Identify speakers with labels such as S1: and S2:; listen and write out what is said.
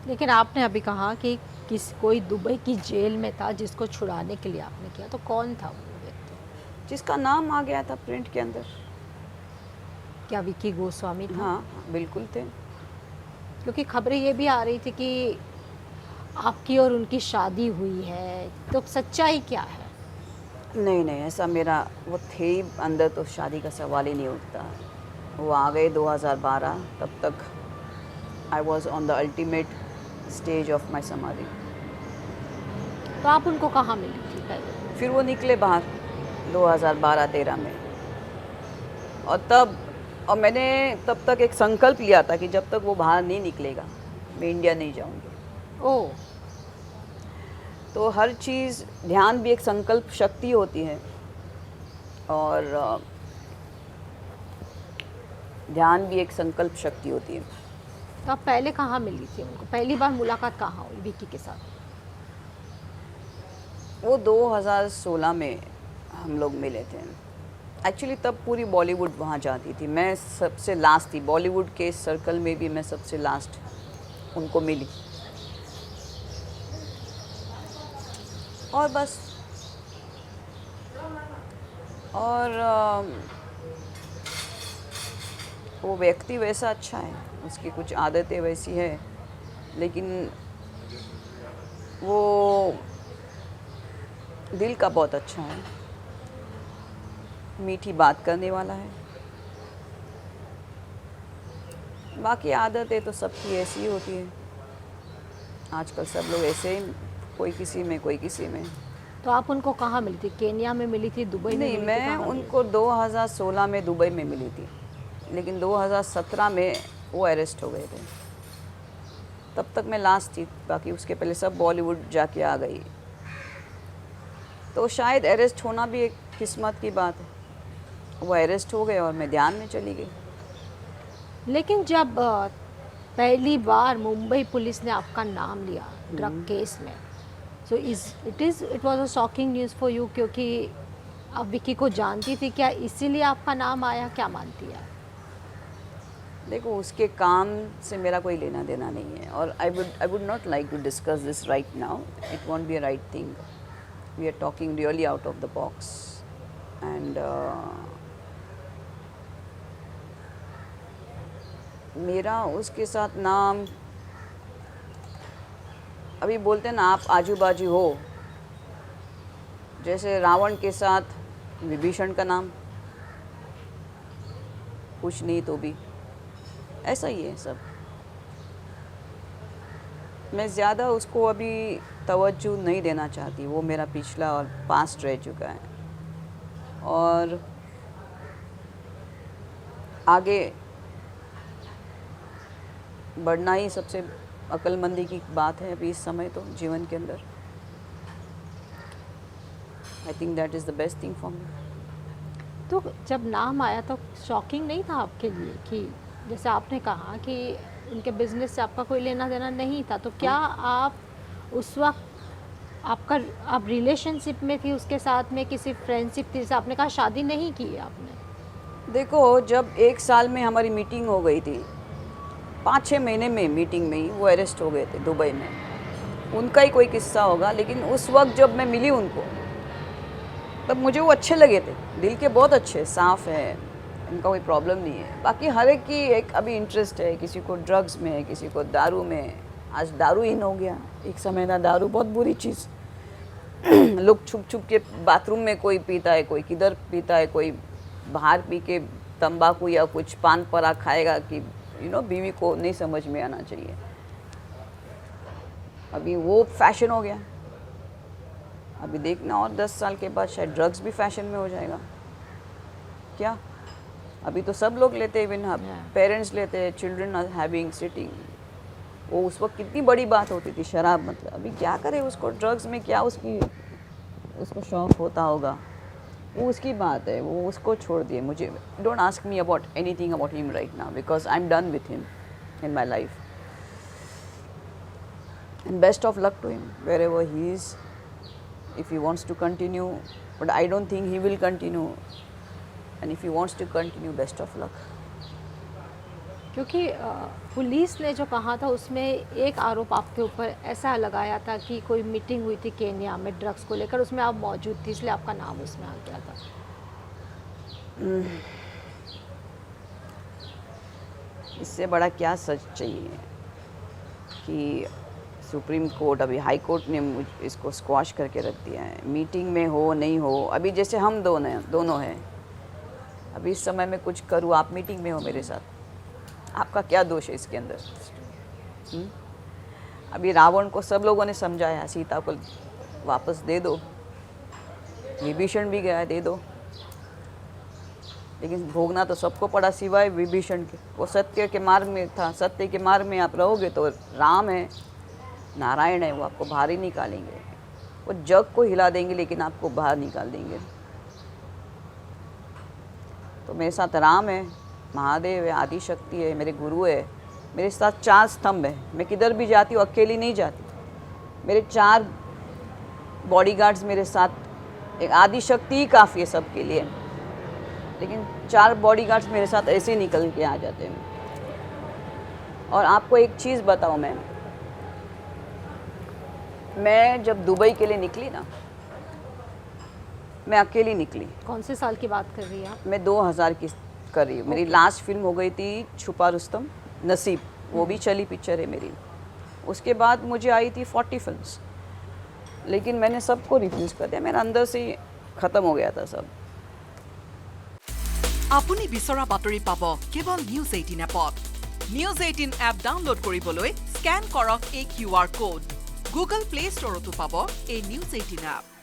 S1: लेकिन आपने अभी कहा कि कोई दुबई की जेल में था जिसको छुड़ाने के लिए आपने किया, तो कौन था वो व्यक्ति?
S2: जिसका नाम आ गया था प्रिंट के अंदर।
S1: क्या विक्की गोस्वामी था?
S2: हाँ हाँ, बिल्कुल थे।
S1: क्योंकि खबरें ये भी आ रही थी कि आपकी और उनकी शादी हुई है, तो सच्चाई क्या है?
S2: नहीं नहीं, ऐसा मेरा वो थे ही अंदर तो शादी का सवाल ही नहीं उठता। वो आ गए 2012, तब तक I was on the ultimate stage of my समाधि।
S1: तो आप उनको कहाँ मिली थी पहले?
S2: फिर वो निकले बाहर 2012-13 में। और तब और मैंने तब तक एक संकल्प लिया था कि जब तक वो बाहर नहीं निकलेगा मैं इंडिया नहीं जाऊंगी।
S1: ओह!
S2: तो हर चीज़, ध्यान भी एक संकल्प शक्ति होती है। और ध्यान भी एक संकल्प शक्ति होती है।
S1: तो आप पहले कहाँ मिली थी उनको? पहली बार मुलाकात कहाँ हुई विक्की के साथ?
S2: वो 2016 में हम लोग मिले थे। एक्चुअली तब पूरी बॉलीवुड वहाँ जाती थी, मैं सबसे लास्ट थी बॉलीवुड के सर्कल में भी, मैं सबसे लास्ट उनको मिली। और बस, और वो व्यक्ति वैसा अच्छा है, उसकी कुछ आदतें वैसी है, लेकिन वो दिल का बहुत अच्छा है, मीठी बात करने वाला है। बाकी आदतें तो सबकी ऐसी ही होती है, आजकल सब लोग ऐसे ही, कोई किसी में कोई किसी में।
S1: तो आप उनको कहाँ मिली थी? केन्या में मिली थी, दुबई में
S2: नहीं,
S1: मिली थी,
S2: मैं
S1: कहाँ मिली?
S2: उनको 2016 में दुबई में मिली थी, लेकिन 2017 में वो अरेस्ट हो गए थे। तब तक मैं लास्ट थी, बाकी उसके पहले सब बॉलीवुड जाके आ गई। तो शायद अरेस्ट होना भी एक किस्मत की बात है। वो अरेस्ट हो गए और मैं ध्यान में चली गई।
S1: लेकिन जब पहली बार मुंबई पुलिस ने आपका नाम लिया ड्रग केस में, so it was a shocking news for you, क्योंकि आप विक्की को जानती थी क्या, इसीलिए आपका नाम आया? क्या मानती है आप?
S2: देखो, उसके काम से मेरा कोई लेना देना नहीं है, और I would not like to discuss this right now. It won't be a right thing. We are talking really out of the box. And मेरा उसके साथ नाम, अभी बोलते हैं ना, आप आजू बाजू हो, जैसे रावण के साथ विभीषण का नाम कुछ नहीं तो भी, ऐसा ही है सब। मैं ज़्यादा उसको अभी तवज्जो नहीं देना चाहती, वो मेरा पिछला और पास्ट रह चुका है, और आगे बढ़ना ही सबसे अक्लमंदी की बात है अभी इस समय तो जीवन के अंदर। I think that is the best thing for me.
S1: तो जब नाम आया तो शॉकिंग नहीं था आपके लिए कि जैसे आपने कहा कि उनके बिजनेस से आपका कोई लेना देना नहीं था, तो क्या आप उस वक्त आपका आप रिलेशनशिप में थी उसके साथ में, किसी फ्रेंडशिप थी? जैसे आपने कहा शादी नहीं की है आपने।
S2: देखो, जब 1 साल में हमारी मीटिंग हो गई थी, 5-6 महीने में मीटिंग में ही वो अरेस्ट हो गए थे दुबई में। उनका ही कोई किस्सा होगा, लेकिन उस वक्त जब मैं मिली उनको, तब मुझे वो अच्छे लगे थे, दिल के बहुत अच्छे, साफ़ है, इनका कोई प्रॉब्लम नहीं है। बाकी हर एक की एक अभी इंटरेस्ट है, किसी को ड्रग्स में है, किसी को दारू में है। आज दारू इन हो गया, एक समय था दारू बहुत बुरी चीज़। लोग छुप छुप के बाथरूम में कोई पीता है, कोई किधर पीता है, कोई बाहर पी के तंबाकू या कुछ पान परा खाएगा कि बीवी को नहीं समझ में आना चाहिए। अभी वो फैशन हो गया। अभी देखना, और 10 साल के बाद शायद ड्रग्स भी फैशन में हो जाएगा क्या। अभी तो सब लोग लेते हैं, इवन पेरेंट्स लेते हैं, चिल्ड्रन आर हैविंग सिटिंग। वो उस वक्त कितनी बड़ी बात होती थी, शराब मतलब। अभी क्या करे उसको, ड्रग्स में क्या उसको शौक होता होगा, वो उसकी बात है, वो उसको छोड़ दिए। मुझे don't ask me about anything about him right now, because I am done with him in my life, and best of luck to him wherever he is, if he wants to continue, but I don't think he will continue, and if he wants to continue, best of luck.
S1: क्योंकि police ने जो कहा था उसमें एक आरोप आपके ऊपर ऐसा लगाया था कि कोई मीटिंग हुई थी केन्या में ड्रग्स को लेकर, उसमें आप मौजूद थी इसलिए आपका नाम उसमें आ गया था।
S2: इससे बड़ा क्या सच चाहिए कि सुप्रीम कोर्ट, अभी हाई कोर्ट ने मुझ इसको स्क्वाश करके रख दिया है। मीटिंग में हो नहीं हो, अभी जैसे हम दोनों हैं, अभी इस समय में कुछ करूँ, आप मीटिंग में हो मेरे साथ, आपका क्या दोष है इसके अंदर? अभी रावण को सब लोगों ने समझाया, सीता को वापस दे दो, विभीषण भी गया, दे दो, लेकिन भोगना तो सबको पड़ा सिवाय विभीषण के। वो सत्य के मार्ग में था, सत्य के मार्ग में आप रहोगे तो राम है, नारायण है, वो आपको बाहर ही निकालेंगे। वो जग को हिला देंगे लेकिन आपको बाहर निकाल देंगे। तो मेरे साथ राम है, महादेव है, आदि शक्ति है, मेरे गुरु है, मेरे साथ 4 स्तंभ है। मैं किधर भी जाती हूँ अकेली नहीं जाती, मेरे 4 बॉडीगार्ड्स मेरे साथ। एक आदि शक्ति ही काफ़ी है सबके लिए, लेकिन 4 बॉडीगार्ड्स मेरे साथ ऐसे ही निकल के आ जाते हैं। और आपको एक चीज़ बताऊँ, मैं जब दुबई के लिए निकली ना, मैं अकेली निकली।
S1: कौन से साल की बात कर रही हैं आप?
S2: मैं 2000 की कर रही हूँ। मेरी लास्ट फिल्म हो गई थी छुपा रुस्तम, नसीब, वो भी चली पिक्चर है मेरी। उसके बाद मुझे आई थी 40 फिल्म्स, लेकिन मैंने सबको रिफ्यूज़ कर दिया। मेरा अंदर से ख़त्म हो गया था सब।
S3: আপুনি বিচৰা বাতৰি পাব কেৱল নিউজ 18 এপত। নিউজ 18 এপ ডাউনলোড কৰিবলৈ স্কেন কৰক এই QR কোড। গুগল প্লে ষ্টৰতো পাব এই নিউজ 18 এপ।